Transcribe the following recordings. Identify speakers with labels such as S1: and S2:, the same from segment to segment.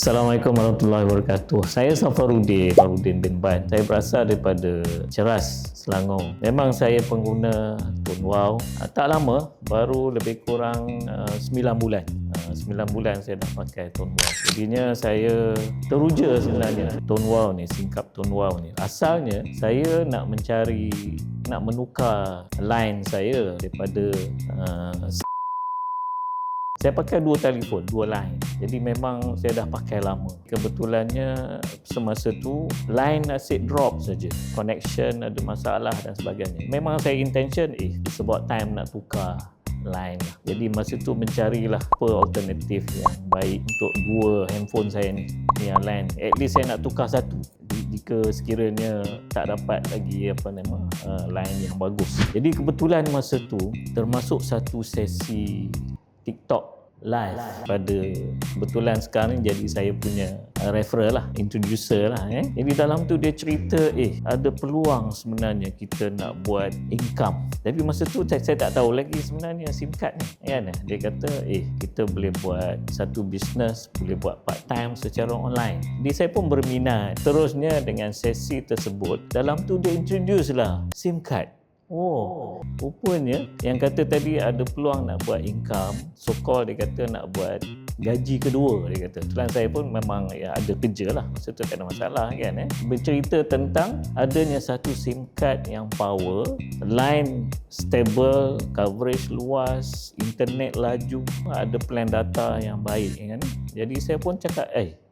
S1: Assalamualaikum warahmatullahi wabarakatuh. Saya Safaruddin bin Ban. Saya berasal daripada Ceras, Selangor. Memang saya pengguna Tone Wow. Tak lama, baru lebih kurang 9 bulan. 9 bulan saya dah pakai Tone Wow. Jadinya saya teruja sebenarnya Tone Wow ni, singkap Tone Wow ni. Asalnya saya nak menukar line saya daripada saya pakai dua telefon, dua line. Jadi memang saya dah pakai lama. Kebetulannya semasa tu line asyik drop saja. Connection ada masalah dan sebagainya. Memang saya intention it's about time nak tukar line. Jadi masa tu mencarilah apa alternatif yang baik untuk dua handphone saya ni yang line. At least saya nak tukar satu. Jika sekiranya tak dapat lagi line yang bagus. Jadi kebetulan masa tu termasuk satu sesi TikTok live pada kebetulan sekarang jadi saya punya referral lah, introducer lah Jadi dalam tu dia cerita ada peluang sebenarnya kita nak buat income. Tapi masa tu saya tak tahu lagi sebenarnya SIM card ni kan. Dia kata kita boleh buat satu bisnes, boleh buat part time secara online. Jadi saya pun berminat. Terusnya dengan sesi tersebut dalam tu dia introduce lah SIM card. Rupanya yang kata tadi ada peluang nak buat income, so-called dia kata nak buat gaji kedua, dia kata. Tuan saya pun memang ada kerja lah, masa tu tak ada masalah kan. Bercerita tentang adanya satu SIM card yang power, line stable, coverage luas, internet laju, ada plan data yang baik kan. Jadi saya pun cakap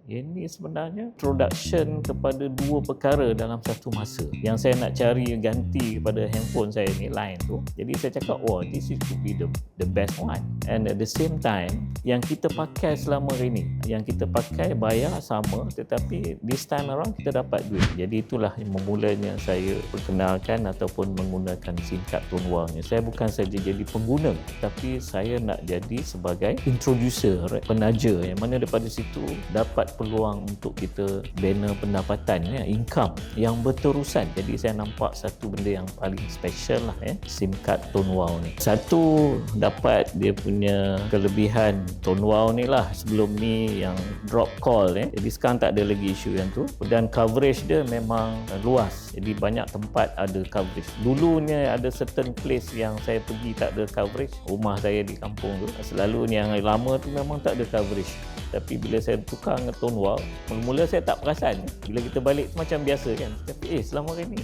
S1: ini sebenarnya production kepada dua perkara dalam satu masa. Yang saya nak cari ganti kepada handphone saya ni, line tu. Jadi saya cakap, this could be the best one. And at the same time, yang kita pakai selama ini, yang kita pakai bayar sama, tetapi this time around kita dapat duit. Jadi itulah yang memulanya saya perkenalkan ataupun menggunakan SIM card Tone Wow ni. Saya bukan saja jadi pengguna, tapi saya nak jadi sebagai introducer, penaja, yang mana daripada situ dapat peluang untuk kita bina pendapatan, income yang berterusan. Jadi saya nampak satu benda yang paling special lah SIM card Tone Wow ni. Satu, dapat dia punya kelebihan Tone Wow ni lah, sebelum ni yang drop call jadi sekarang tak ada lagi isu yang tu. Dan coverage dia memang luas, jadi banyak tempat ada coverage. Dulunya ada certain place yang saya pergi tak ada coverage. Rumah saya di kampung tu, selalu yang lama tu memang tak ada coverage. Tapi bila saya tukar dengan Tone Wow, mula-mula saya tak perasan. Bila kita balik macam biasa kan. Tapi selama hari ni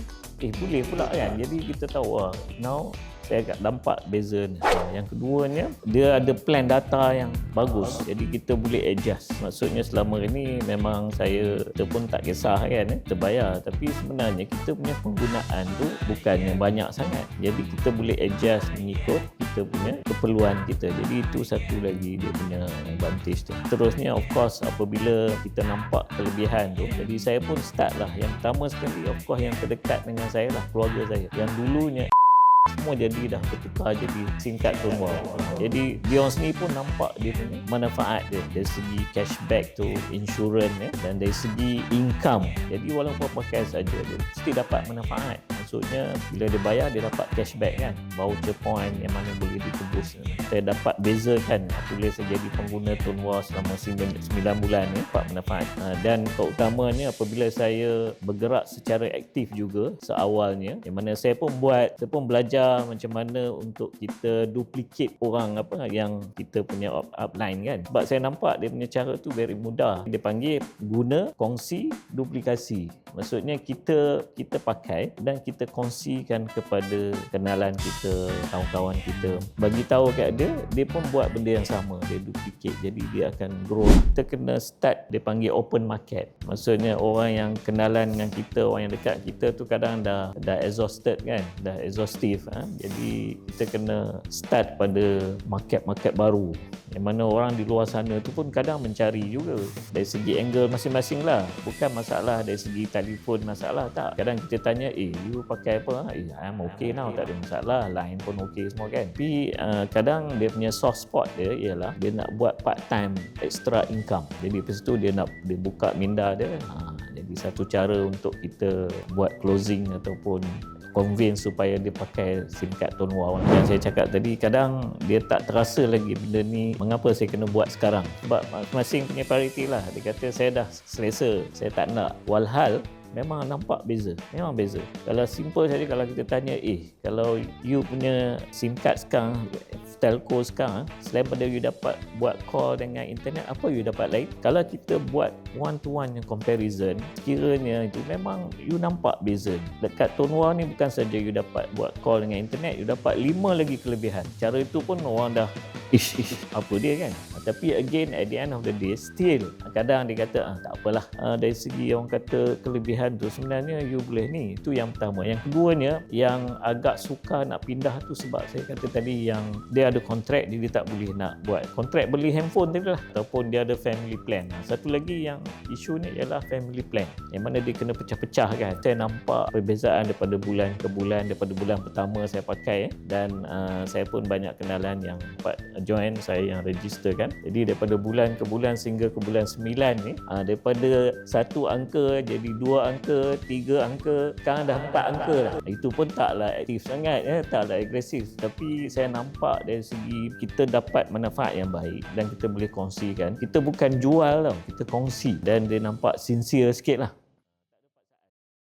S1: boleh pula kan. Jadi kita tahu now saya agak nampak beza ni. Yang keduanya, dia ada plan data yang bagus. Jadi kita boleh adjust. Maksudnya selama ini memang kita pun tak kisah kan, kita bayar. Tapi sebenarnya kita punya penggunaan tu bukannya banyak sangat. Jadi kita boleh adjust mengikut kita punya keperluan kita. Jadi itu satu lagi dia punya advantage tu. Terusnya of course apabila kita nampak kelebihan tu, jadi saya pun start lah. Yang pertama sekali of course yang terdekat dengan saya lah, keluarga saya. Yang dulunya semua jadi dah bertukar jadi SIM card Tone Wow. Jadi dia orang sendiri pun nampak dia punya manfaat dia dari segi cashback tu, insurans dan dari segi income. Jadi walaupun pakai saja dia mesti dapat manfaat. Maksudnya bila dia bayar dia dapat cashback kan, voucher point yang mana boleh ditebus. Saya dapat bezakan apabila saya jadi pengguna Tone Wow selama 9 bulan dapat manfaat. Dan keutamanya apabila saya bergerak secara aktif juga seawalnya, yang mana saya pun belajar macam mana untuk kita duplicate orang yang kita punya upline kan. Sebab saya nampak dia punya cara tu very mudah. Dia panggil guna, kongsi, duplikasi. Maksudnya kita pakai dan kita kongsikan kepada kenalan kita, kawan-kawan kita. Bagi tahu kat dia pun buat benda yang sama, dia duplicate. Jadi dia akan grow. Kita kena start, dia panggil open market. Maksudnya orang yang kenalan dengan kita, orang yang dekat kita tu kadang dah exhausted kan, dah exhaustive. Jadi kita kena start pada market baru, yang mana orang di luar sana tu pun kadang mencari juga dari segi angle masing-masing lah. Bukan masalah dari segi telefon masalah, tak. Kadang kita tanya you pakai apa? I'm okay now, tak ada masalah, line pun okay semua kan. Tapi kadang dia punya soft spot dia ialah dia nak buat part time extra income. Jadi lepas tu dia buka minda dia. Jadi satu cara untuk kita buat closing ataupun convince supaya dia pakai SIM card Tonwa. Yang saya cakap tadi, kadang dia tak terasa lagi benda ni mengapa saya kena buat sekarang. Sebab masing-masing punya priority lah. Dia kata saya dah selesa, saya tak nak. Walhal memang nampak beza. Memang beza. Kalau simple saja, kalau kita tanya, kalau you punya SIM card sekarang, telco sekarang, selain pada you dapat buat call dengan internet, apa you dapat lain? Kalau kita buat one-to-one yang comparison, sekiranya itu memang you nampak beza. Dekat Tonwa ni bukan saja you dapat buat call dengan internet, you dapat 5 lagi kelebihan. Cara itu pun orang dah apa dia kan. Tapi again, at the end of the day, still kadang dia kata tak apalah, dari segi orang kata kelebihan tu sebenarnya you boleh ni. Itu yang pertama. Yang keduanya, yang agak suka nak pindah tu sebab saya kata tadi yang dia ada kontrak, dia tak boleh nak buat kontrak beli handphone tadi lah, ataupun dia ada family plan. Satu lagi yang isu ni ialah family plan, yang mana dia kena pecah-pecah kan. Saya nampak perbezaan daripada bulan ke bulan, daripada bulan pertama saya pakai dan saya pun banyak kenalan yang join saya yang register kan. Jadi daripada bulan ke bulan sehingga ke bulan 9 ni, daripada 1 angka jadi 2 angka, 3 angka, sekarang dah 4 angka dah. Itu pun taklah aktif sangat, taklah agresif. Tapi saya nampak dari segi kita dapat manfaat yang baik dan kita boleh kongsikan. Kita bukan jual tau, kita kongsi dan dia nampak sincere sikit lah.